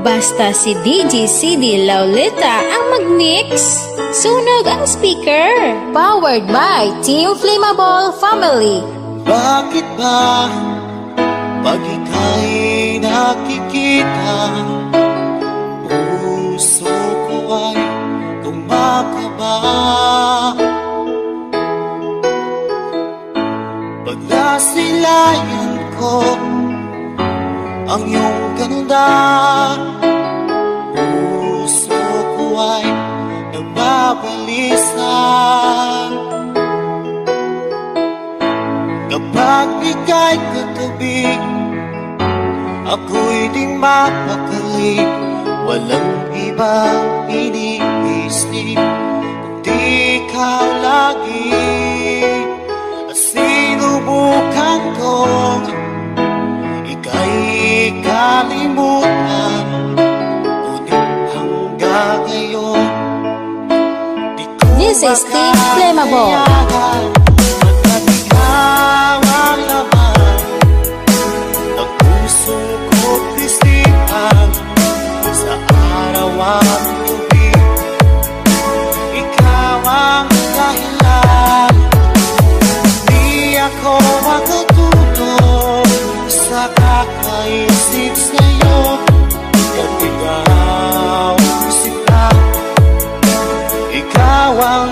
Basta si DJ CD Lauleta ang mag-mix. Sunog ang speaker. Powered by Team Flammable Family. Bakit ba pag ika'y nakikita, puso ko ay kumakaba? Pag nasilayan ko ang iyong ganda, puso ko ay nagbabalisa. Kapag ika'y katabi, ako'y di mapakali. Walang ibang iniisip kundi ikaw lagi. At sinubukan kong ika'y kalimutan, ngunit hanggang ngayon di ko This is Team Flammable. Ikaw ang laman ng puso ko't isipan sa araw at gabi. Ikaw ang dahilan, di ako makatulog sa kakaisip sa'yo. At ikaw sila, ikaw ang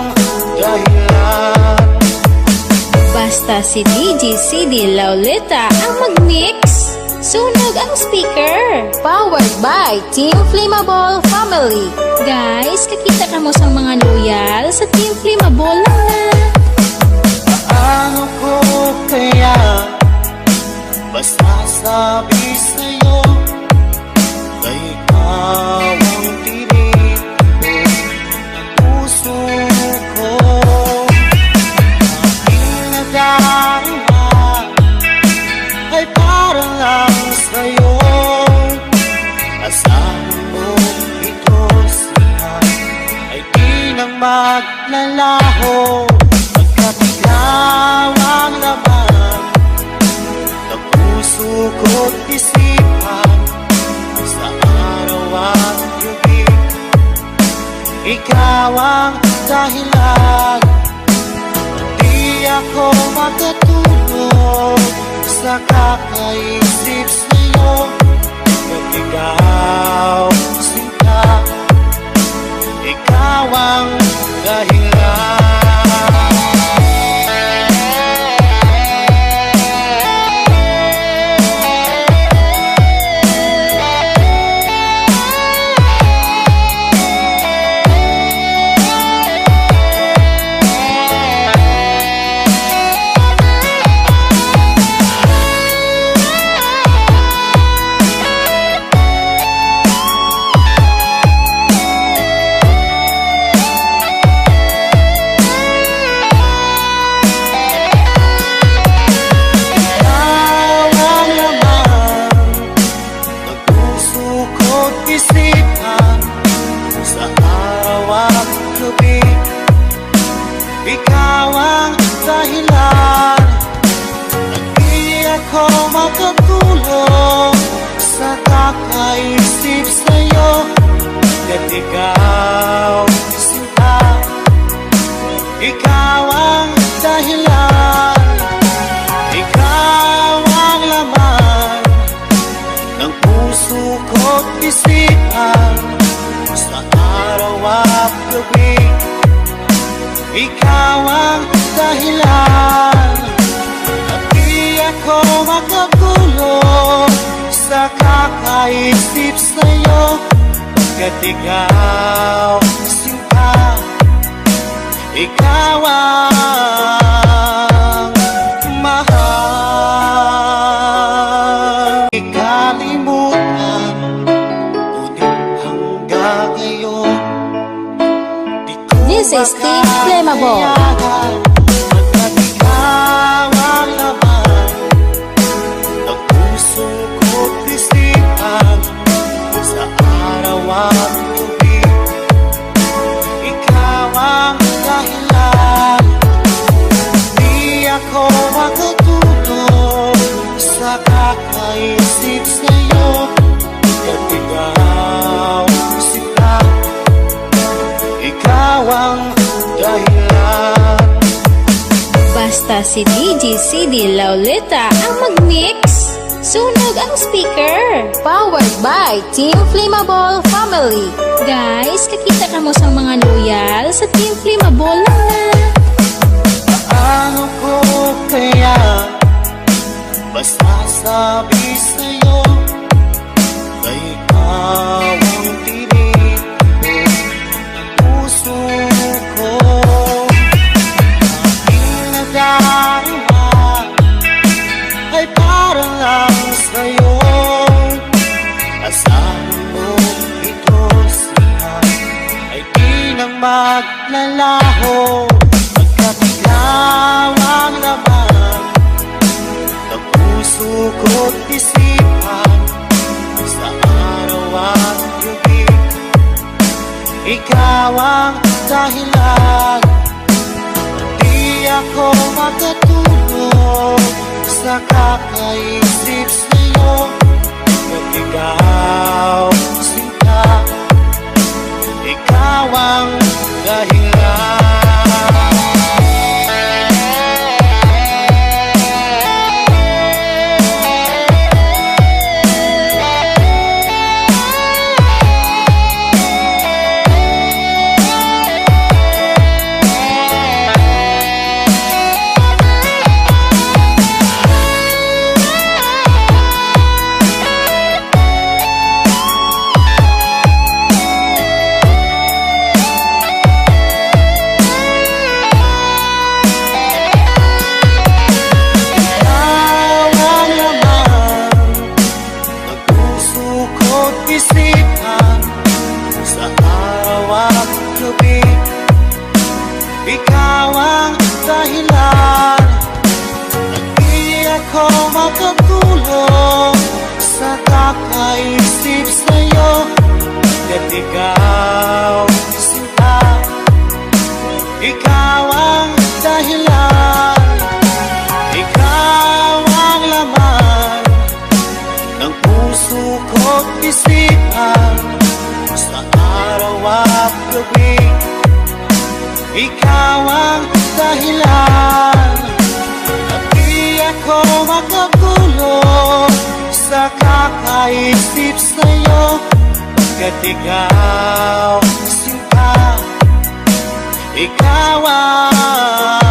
dahilan. Basta si DJ CD Lauleta ang mag-mix. Sunog ang speaker. Powered by Team Flammable Family. Guys, kakita ka mo sa mga loyal sa Team Flammable lang na. Paano ko kaya basta sabi sa'yo na ikaw ang tinig ng puso ko? Aking nadarama ay para lang sa'yo. Asahan mo ito sila ay di na maglalaho. Pagkat ikaw ang laman ng puso ko't isipan sa araw at gabi. Ikaw ang dahilan, di ako makatulog sa kakaisip sa'yo. At ikaw sinta, ikaw ang dahilan. Isipan sa araw at gabi. Ikaw ang dahilan, at di ako makatulog sa kakaisip sa'yo. At ikaw sinta, ikaw ang dahilan, ikaw ang laman ng puso ko't isipan sa araw at gabi. Ikaw ang dahilan, at di ako makatulog sa kakaisip sa'yo. Pagkat ikaw sinta, ikaw ang mahal. Ikalimutan, ngunit hanggang ngayon di ko This is Team Flammable. Pagkat ikaw ang laman ng puso ko't isipan sa araw at gabi. Ikaw ang dahilan, di ako makatulog sa kakaisip sa'yo. At ikaw si DJ CD Lauleta ang mag-mix. Sunog ang speaker. Powered by Team Flammable Family. Guys, kakita ka mo sa mga loyal sa Team Flammable lang na. Paano ko kaya masasabi sa'yo na ikaw ang tinig ng puso ko? Aking nadarama ay para lang sa'yo. Asahan mo ito siya ay di na maglalaho. Pagkat ikaw ang laman ng puso ko't isipan, sa araw at gabi ikaw ang dahilan. Di ako makatulog sa kakaisip sa'yo, at ikaw sinta, ikaw ang dahilan. Isipan sa araw at gabi, ikaw ang dahilan. At di ako makatulog sa kakaisip sa'yo, at ikaw sinta, ikaw ang dahilan. Ikaw ang laman ng puso ko't isipan, sa araw at gabi ikaw ang dahilan. At di ako makatulog sa kakaisip sa'yo, kat ikaw sinta, ikaw ang